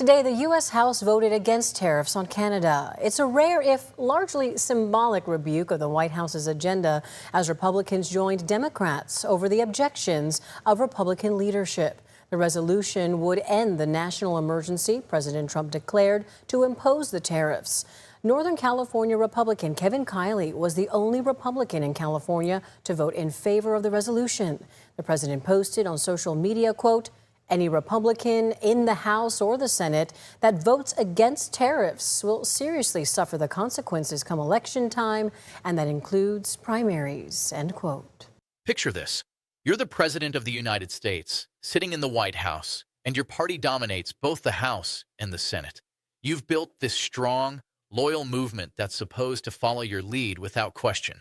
Today, the U.S. House voted against tariffs on Canada. It's a rare, if largely symbolic, rebuke of the White House's agenda as Republicans joined Democrats over the objections of Republican leadership. The resolution would end the national emergency President Trump declared to impose the tariffs. Northern California Republican Kevin Kiley was the only Republican in California to vote in favor of the resolution. The president posted on social media, quote, "Any Republican in the House or the Senate that votes against tariffs will seriously suffer the consequences come election time, and that includes primaries," end quote. Picture this. You're the President of the United States, sitting in the White House, and your party dominates both the House and the Senate. You've built this strong, loyal movement that's supposed to follow your lead without question.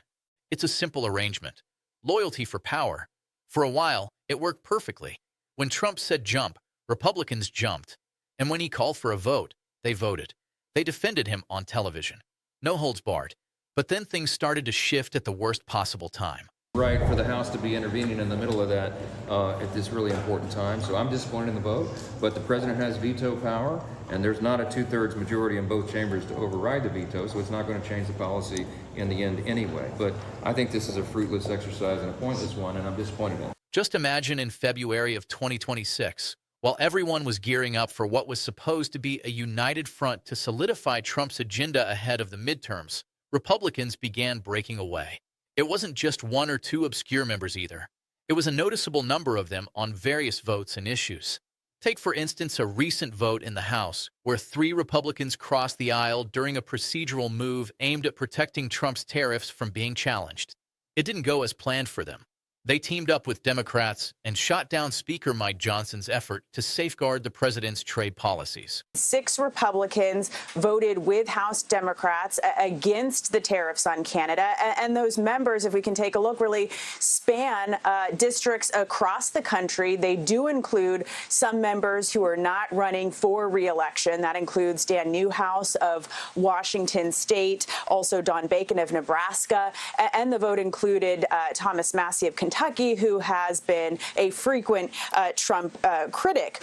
It's a simple arrangement. Loyalty for power. For a while, it worked perfectly. When Trump said jump, Republicans jumped. And when he called for a vote, they voted. They defended him on television. No holds barred. But then things started to shift at the worst possible time. Right for the House to be intervening in the middle of that at this really important time. So I'm disappointed in the vote, but the president has veto power, and there's not a 2/3 majority in both chambers to override the veto, so it's not going to change the policy in the end anyway. But I think this is a fruitless exercise and a pointless one, and I'm disappointed in it. Just imagine in February of 2026, while everyone was gearing up for what was supposed to be a united front to solidify Trump's agenda ahead of the midterms, Republicans began breaking away. It wasn't just one or two obscure members either. It was a noticeable number of them on various votes and issues. Take, for instance, a recent vote in the House where 3 Republicans crossed the aisle during a procedural move aimed at protecting Trump's tariffs from being challenged. It didn't go as planned for them. They teamed up with Democrats and shot down Speaker Mike Johnson's effort to safeguard the president's trade policies. 6 Republicans voted with House Democrats against the tariffs on Canada. And those members, if we can take a look, really span districts across the country. They do include some members who are not running for re-election. That includes Dan Newhouse of Washington State, also Don Bacon of Nebraska. And the vote included Thomas Massie of Kentucky, who has been a frequent Trump critic.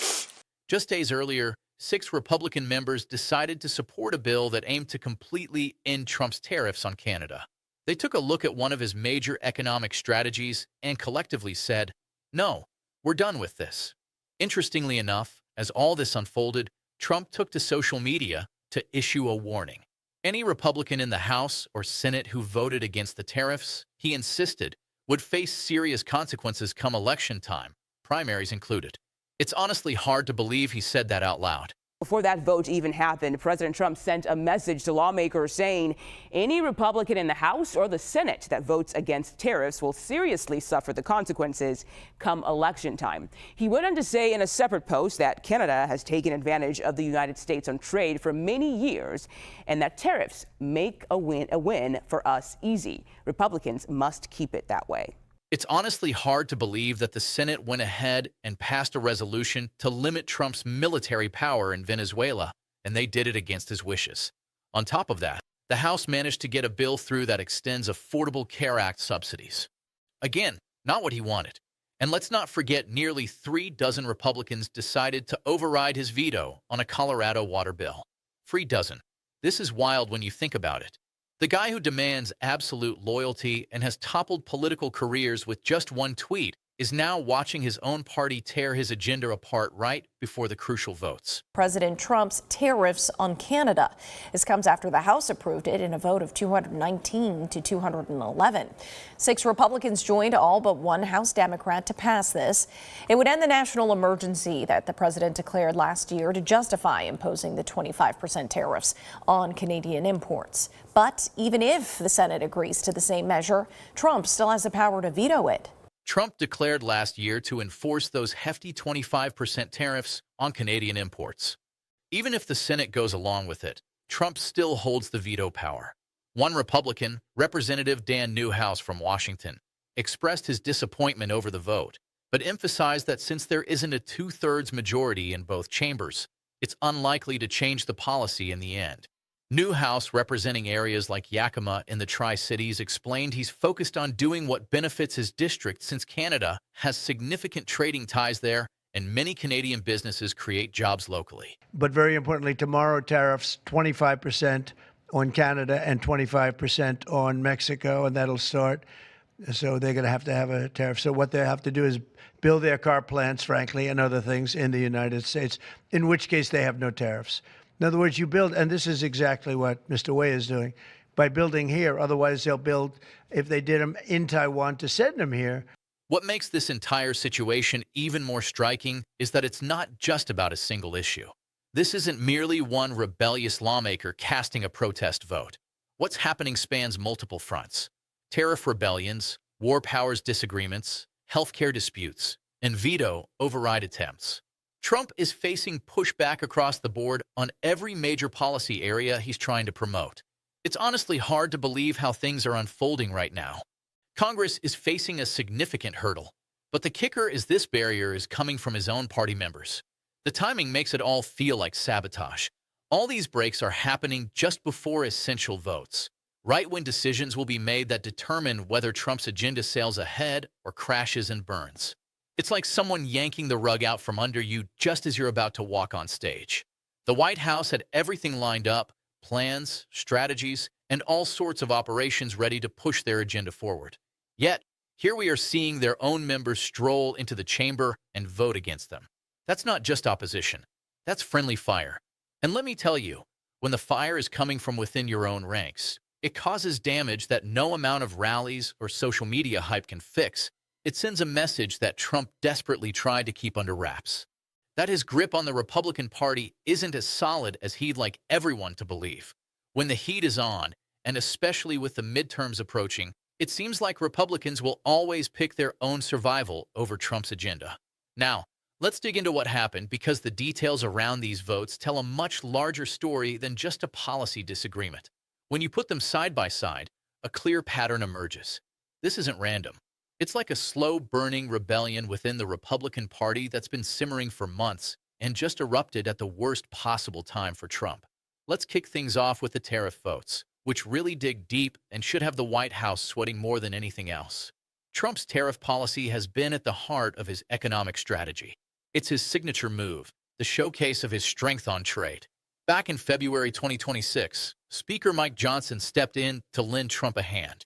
Just days earlier, 6 Republican members decided to support a bill that aimed to completely end Trump's tariffs on Canada. They took a look at one of his major economic strategies and collectively said, "No, we're done with this." Interestingly enough, as all this unfolded, Trump took to social media to issue a warning. Any Republican in the House or Senate who voted against the tariffs, he insisted, would face serious consequences come election time, primaries included. It's honestly hard to believe he said that out loud. Before that vote even happened, President Trump sent a message to lawmakers saying any Republican in the House or the Senate that votes against tariffs will seriously suffer the consequences come election time. He went on to say in a separate post that Canada has taken advantage of the United States on trade for many years and that tariffs make a win for us easy. Republicans must keep it that way. It's honestly hard to believe that the Senate went ahead and passed a resolution to limit Trump's military power in Venezuela, and they did it against his wishes. On top of that, the House managed to get a bill through that extends Affordable Care Act subsidies. Again, not what he wanted. And let's not forget nearly 3 dozen Republicans decided to override his veto on a Colorado water bill. 3 dozen. This is wild when you think about it. The guy who demands absolute loyalty and has toppled political careers with just one tweet is now watching his own party tear his agenda apart right before the crucial votes. President Trump's tariffs on Canada. This comes after the House approved it in a vote of 219 to 211. 6 Republicans joined all but 1 House Democrat to pass this. It would end the national emergency that the president declared last year to justify imposing the 25% tariffs on Canadian imports. But even if the Senate agrees to the same measure, Trump still has the power to veto it. Trump declared last year to enforce those hefty 25% tariffs on Canadian imports. Even if the Senate goes along with it, Trump still holds the veto power. One Republican, Representative Dan Newhouse from Washington, expressed his disappointment over the vote, but emphasized that since there isn't a 2/3 majority in both chambers, it's unlikely to change the policy in the end. Newhouse, representing areas like Yakima in the Tri-Cities, explained he's focused on doing what benefits his district since Canada has significant trading ties there and many Canadian businesses create jobs locally. But very importantly, tomorrow tariffs 25% on Canada and 25% on Mexico, and that'll start. So they're going to have a tariff. So what they have to do is build their car plants, frankly, and other things in the United States, in which case they have no tariffs. In other words, you build, and this is exactly what Mr. Wei is doing, by building here. Otherwise, they'll build, if they did them in Taiwan, to send them here. What makes this entire situation even more striking is that it's not just about a single issue. This isn't merely one rebellious lawmaker casting a protest vote. What's happening spans multiple fronts: tariff rebellions, war powers disagreements, healthcare disputes, and veto override attempts. Trump is facing pushback across the board on every major policy area he's trying to promote. It's honestly hard to believe how things are unfolding right now. Congress is facing a significant hurdle, but the kicker is this barrier is coming from his own party members. The timing makes it all feel like sabotage. All these breaks are happening just before essential votes, right when decisions will be made that determine whether Trump's agenda sails ahead or crashes and burns. It's like someone yanking the rug out from under you just as you're about to walk on stage. The White House had everything lined up: plans, strategies, and all sorts of operations ready to push their agenda forward. Yet, here we are seeing their own members stroll into the chamber and vote against them. That's not just opposition. That's friendly fire. And let me tell you, when the fire is coming from within your own ranks, it causes damage that no amount of rallies or social media hype can fix. It sends a message that Trump desperately tried to keep under wraps, that his grip on the Republican Party isn't as solid as he'd like everyone to believe. When the heat is on, and especially with the midterms approaching, it seems like Republicans will always pick their own survival over Trump's agenda. Now, let's dig into what happened, because the details around these votes tell a much larger story than just a policy disagreement. When you put them side by side, a clear pattern emerges. This isn't random. It's like a slow-burning rebellion within the Republican Party that's been simmering for months and just erupted at the worst possible time for Trump. Let's kick things off with the tariff votes, which really dig deep and should have the White House sweating more than anything else. Trump's tariff policy has been at the heart of his economic strategy. It's his signature move, the showcase of his strength on trade. Back in February 2026, Speaker Mike Johnson stepped in to lend Trump a hand.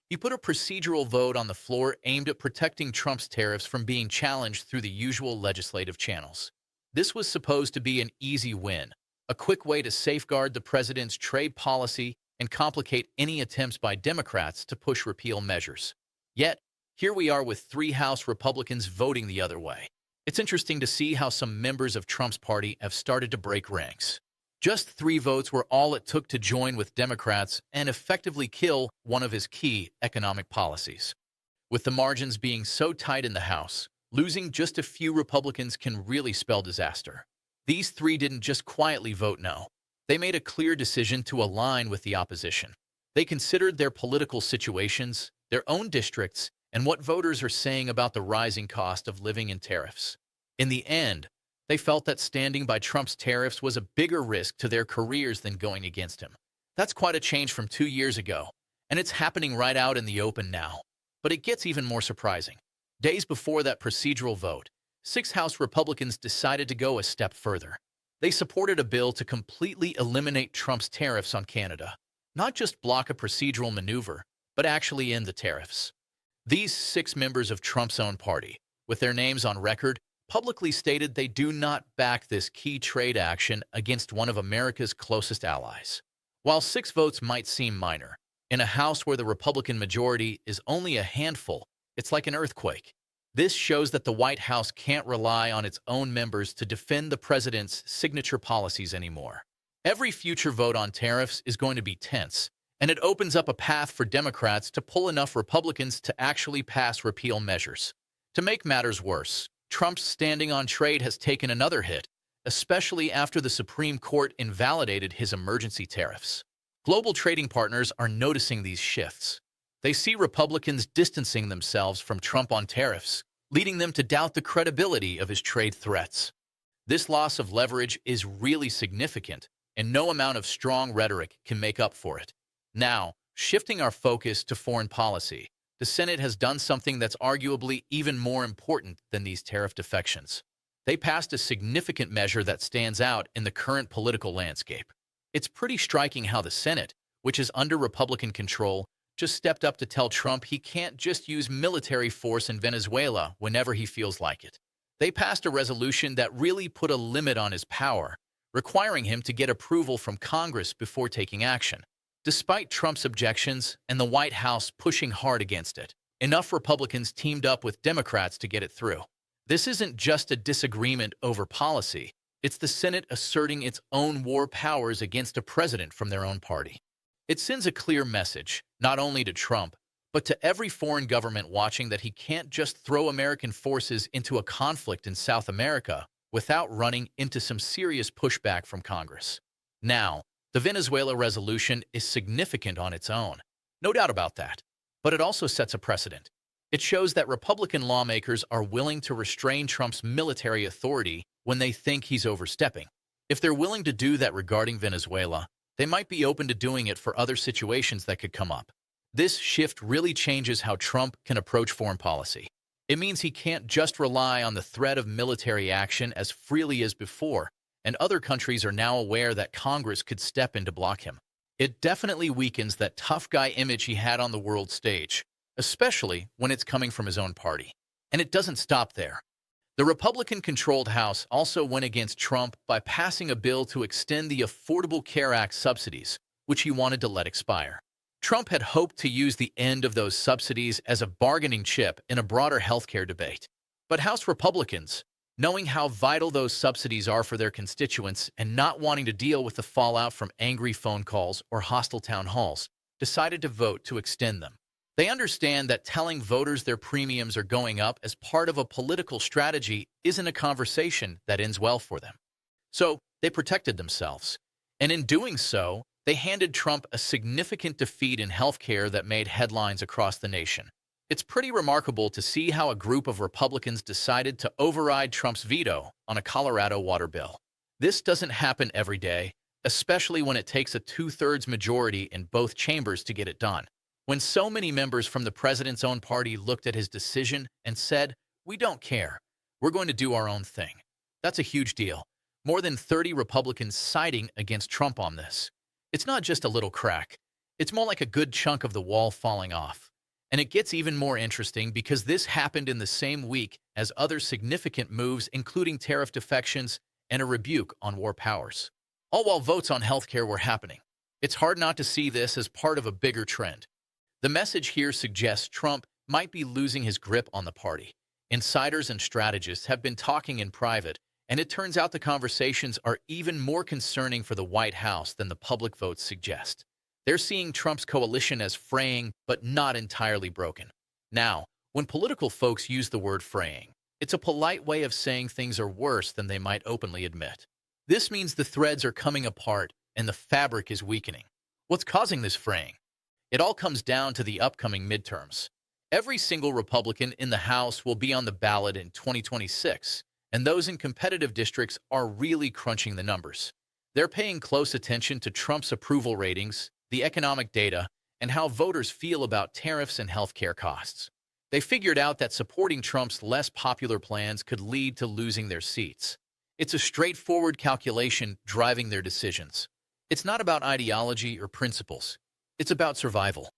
He put a procedural vote on the floor aimed at protecting Trump's tariffs from being challenged through the usual legislative channels. This was supposed to be an easy win, a quick way to safeguard the president's trade policy and complicate any attempts by Democrats to push repeal measures. Yet, here we are with 3 House Republicans voting the other way. It's interesting to see how some members of Trump's party have started to break ranks. Just 3 votes were all it took to join with Democrats and effectively kill one of his key economic policies. With the margins being so tight in the House, losing just a few Republicans can really spell disaster. These 3 didn't just quietly vote no. They made a clear decision to align with the opposition. They considered their political situations, their own districts, and what voters are saying about the rising cost of living and tariffs. In the end, they felt that standing by Trump's tariffs was a bigger risk to their careers than going against him. That's quite a change from 2 years ago, and it's happening right out in the open now. But it gets even more surprising. Days before that procedural vote, 6 House Republicans decided to go a step further. They supported a bill to completely eliminate Trump's tariffs on Canada, not just block a procedural maneuver, but actually end the tariffs. These 6 members of Trump's own party, with their names on record, publicly stated they do not back this key trade action against one of America's closest allies. While 6 votes might seem minor, in a House where the Republican majority is only a handful, it's like an earthquake. This shows that the White House can't rely on its own members to defend the president's signature policies anymore. Every future vote on tariffs is going to be tense, and it opens up a path for Democrats to pull enough Republicans to actually pass repeal measures. To make matters worse, Trump's standing on trade has taken another hit, especially after the Supreme Court invalidated his emergency tariffs. Global trading partners are noticing these shifts. They see Republicans distancing themselves from Trump on tariffs, leading them to doubt the credibility of his trade threats. This loss of leverage is really significant, and no amount of strong rhetoric can make up for it. Now, shifting our focus to foreign policy, the Senate has done something that's arguably even more important than these tariff defections. they passed a significant measure that stands out in the current political landscape. It's pretty striking how the Senate, which is under Republican control, just stepped up to tell Trump he can't just use military force in Venezuela whenever he feels like it. They passed a resolution that really put a limit on his power, requiring him to get approval from Congress before taking action. Despite Trump's objections and the White House pushing hard against it, enough Republicans teamed up with Democrats to get it through. This isn't just a disagreement over policy. It's the Senate asserting its own war powers against a president from their own party. It sends a clear message, not only to Trump, but to every foreign government watching that he can't just throw American forces into a conflict in South America without running into some serious pushback from Congress. Now, the Venezuela resolution is significant on its own, no doubt about that, but it also sets a precedent. It shows that Republican lawmakers are willing to restrain Trump's military authority when they think he's overstepping. If they're willing to do that regarding Venezuela, they might be open to doing it for other situations that could come up. This shift really changes how Trump can approach foreign policy. It means he can't just rely on the threat of military action as freely as before, and other countries are now aware that Congress could step in to block him. It definitely weakens that tough guy image he had on the world stage, especially when it's coming from his own party. And it doesn't stop there. The Republican-controlled House also went against Trump by passing a bill to extend the Affordable Care Act subsidies, which he wanted to let expire. Trump had hoped to use the end of those subsidies as a bargaining chip in a broader healthcare debate. But House Republicans, knowing how vital those subsidies are for their constituents and not wanting to deal with the fallout from angry phone calls or hostile town halls, decided to vote to extend them. They understand that telling voters their premiums are going up as part of a political strategy isn't a conversation that ends well for them. So they protected themselves. And in doing so, they handed Trump a significant defeat in healthcare that made headlines across the nation. It's pretty remarkable to see how a group of Republicans decided to override Trump's veto on a Colorado water bill. This doesn't happen every day, especially when it takes a two-thirds majority in both chambers to get it done. When so many members from the president's own party looked at his decision and said, "We don't care. We're going to do our own thing." That's a huge deal. More than 30 Republicans siding against Trump on this. It's not just a little crack. It's more like a good chunk of the wall falling off. And it gets even more interesting because this happened in the same week as other significant moves, including tariff defections and a rebuke on war powers. All while votes on healthcare were happening. It's hard not to see this as part of a bigger trend. The message here suggests Trump might be losing his grip on the party. Insiders and strategists have been talking in private, and it turns out the conversations are even more concerning for the White House than the public votes suggest. They're seeing Trump's coalition as fraying, but not entirely broken. Now, when political folks use the word fraying, it's a polite way of saying things are worse than they might openly admit. This means the threads are coming apart and the fabric is weakening. What's causing this fraying? It all comes down to the upcoming midterms. Every single Republican in the House will be on the ballot in 2026, and those in competitive districts are really crunching the numbers. They're paying close attention to Trump's approval ratings, the economic data, and how voters feel about tariffs and healthcare costs. They figured out that supporting Trump's less popular plans could lead to losing their seats. It's a straightforward calculation driving their decisions. It's not about ideology or principles. It's about survival.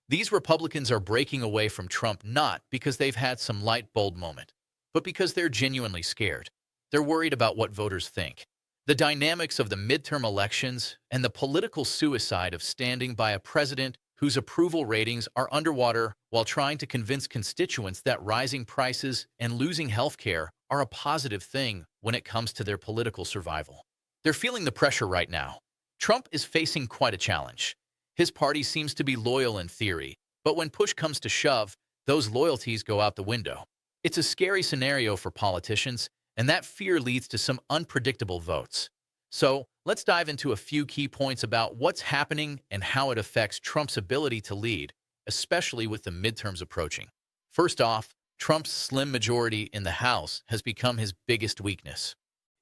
These Republicans are breaking away from Trump not because they've had some light bulb moment, but because they're genuinely scared. They're worried about what voters think. The dynamics of the midterm elections and the political suicide of standing by a president whose approval ratings are underwater while trying to convince constituents that rising prices and losing health care are a positive thing when it comes to their political survival. They're feeling the pressure right now. Trump is facing quite a challenge. His party seems to be loyal in theory, but when push comes to shove, those loyalties go out the window. It's a scary scenario for politicians, and that fear leads to some unpredictable votes. So, let's dive into a few key points about what's happening and how it affects Trump's ability to lead, especially with the midterms approaching. First off, Trump's slim majority in the House has become his biggest weakness.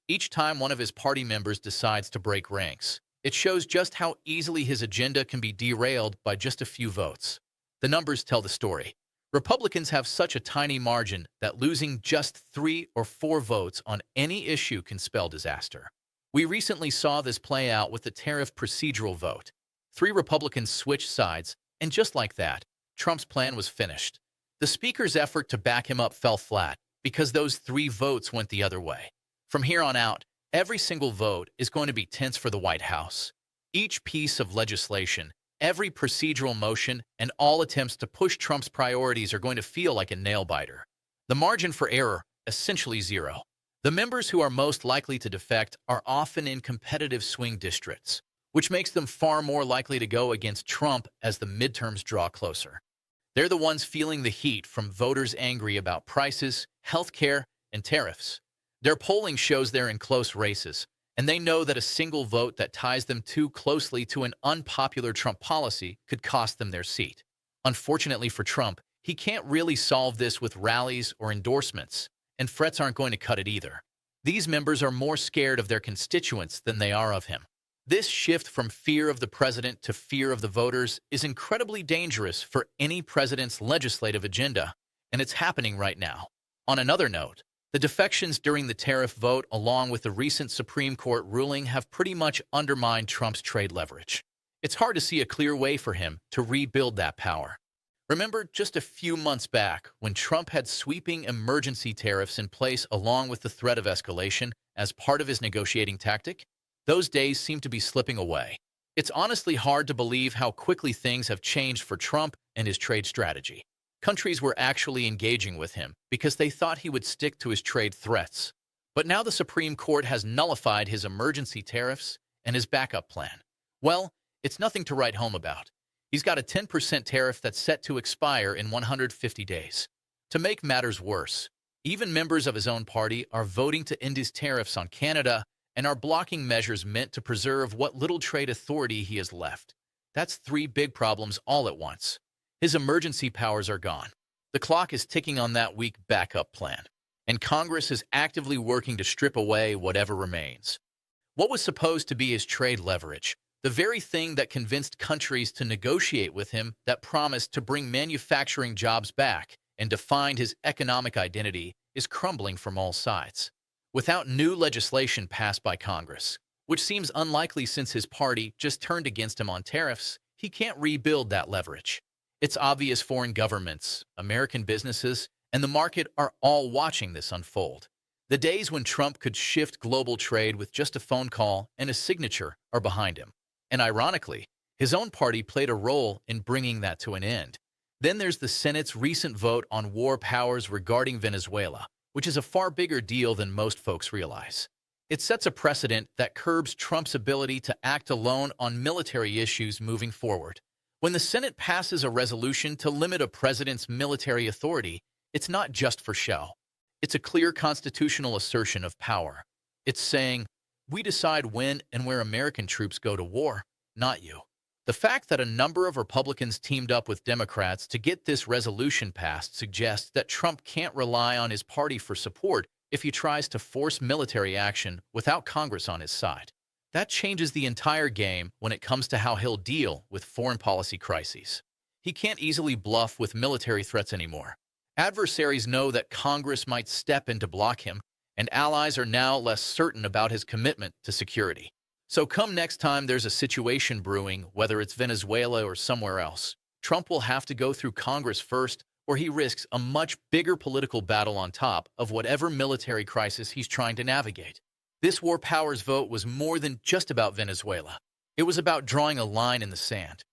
Each time one of his party members decides to break ranks, it shows just how easily his agenda can be derailed by just a few votes. The numbers tell the story. Republicans have such a tiny margin that losing just 3 or 4 votes on any issue can spell disaster. We recently saw this play out with the tariff procedural vote. 3 Republicans switched sides, and just like that, Trump's plan was finished. The speaker's effort to back him up fell flat because those 3 votes went the other way. From here on out, every single vote is going to be tense for the White House. Each piece of legislation, every procedural motion, and all attempts to push Trump's priorities are going to feel like a nail-biter. The margin for error, essentially zero. The members who are most likely to defect are often in competitive swing districts, which makes them far more likely to go against Trump as the midterms draw closer. They're the ones feeling the heat from voters angry about prices, health care, and tariffs. Their polling shows they're in close races, and they know that a single vote that ties them too closely to an unpopular Trump policy could cost them their seat. Unfortunately for Trump, he can't really solve this with rallies or endorsements, and threats aren't going to cut it either. These members are more scared of their constituents than they are of him. This shift from fear of the president to fear of the voters is incredibly dangerous for any president's legislative agenda, and it's happening right now. On another note, the defections during the tariff vote, along with the recent Supreme Court ruling, have pretty much undermined Trump's trade leverage. It's hard to see a clear way for him to rebuild that power. Remember just a few months back when Trump had sweeping emergency tariffs in place along with the threat of escalation as part of his negotiating tactic? Those days seem to be slipping away. It's honestly hard to believe how quickly things have changed for Trump and his trade strategy. Countries were actually engaging with him because they thought he would stick to his trade threats. But now the Supreme Court has nullified his emergency tariffs and his backup plan. Well, it's nothing to write home about. He's got a 10% tariff that's set to expire in 150 days. To make matters worse, even members of his own party are voting to end his tariffs on Canada and are blocking measures meant to preserve what little trade authority he has left. That's 3 big problems all at once. His emergency powers are gone. The clock is ticking on that weak backup plan, and Congress is actively working to strip away whatever remains. What was supposed to be his trade leverage, the very thing that convinced countries to negotiate with him, that promised to bring manufacturing jobs back and defined his economic identity, is crumbling from all sides. Without new legislation passed by Congress, which seems unlikely since his party just turned against him on tariffs, he can't rebuild that leverage. It's obvious foreign governments, American businesses, and the market are all watching this unfold. The days when Trump could shift global trade with just a phone call and a signature are behind him. And ironically, his own party played a role in bringing that to an end. Then there's the Senate's recent vote on war powers regarding Venezuela, which is a far bigger deal than most folks realize. It sets a precedent that curbs Trump's ability to act alone on military issues moving forward. When the Senate passes a resolution to limit a president's military authority, it's not just for show. It's a clear constitutional assertion of power. It's saying, we decide when and where American troops go to war, not you. The fact that a number of Republicans teamed up with Democrats to get this resolution passed suggests that Trump can't rely on his party for support if he tries to force military action without Congress on his side. That changes the entire game when it comes to how he'll deal with foreign policy crises. He can't easily bluff with military threats anymore. Adversaries know that Congress might step in to block him, and allies are now less certain about his commitment to security. So come next time there's a situation brewing, whether it's Venezuela or somewhere else, Trump will have to go through Congress first, or he risks a much bigger political battle on top of whatever military crisis he's trying to navigate. This war powers vote was more than just about Venezuela. It was about drawing a line in the sand.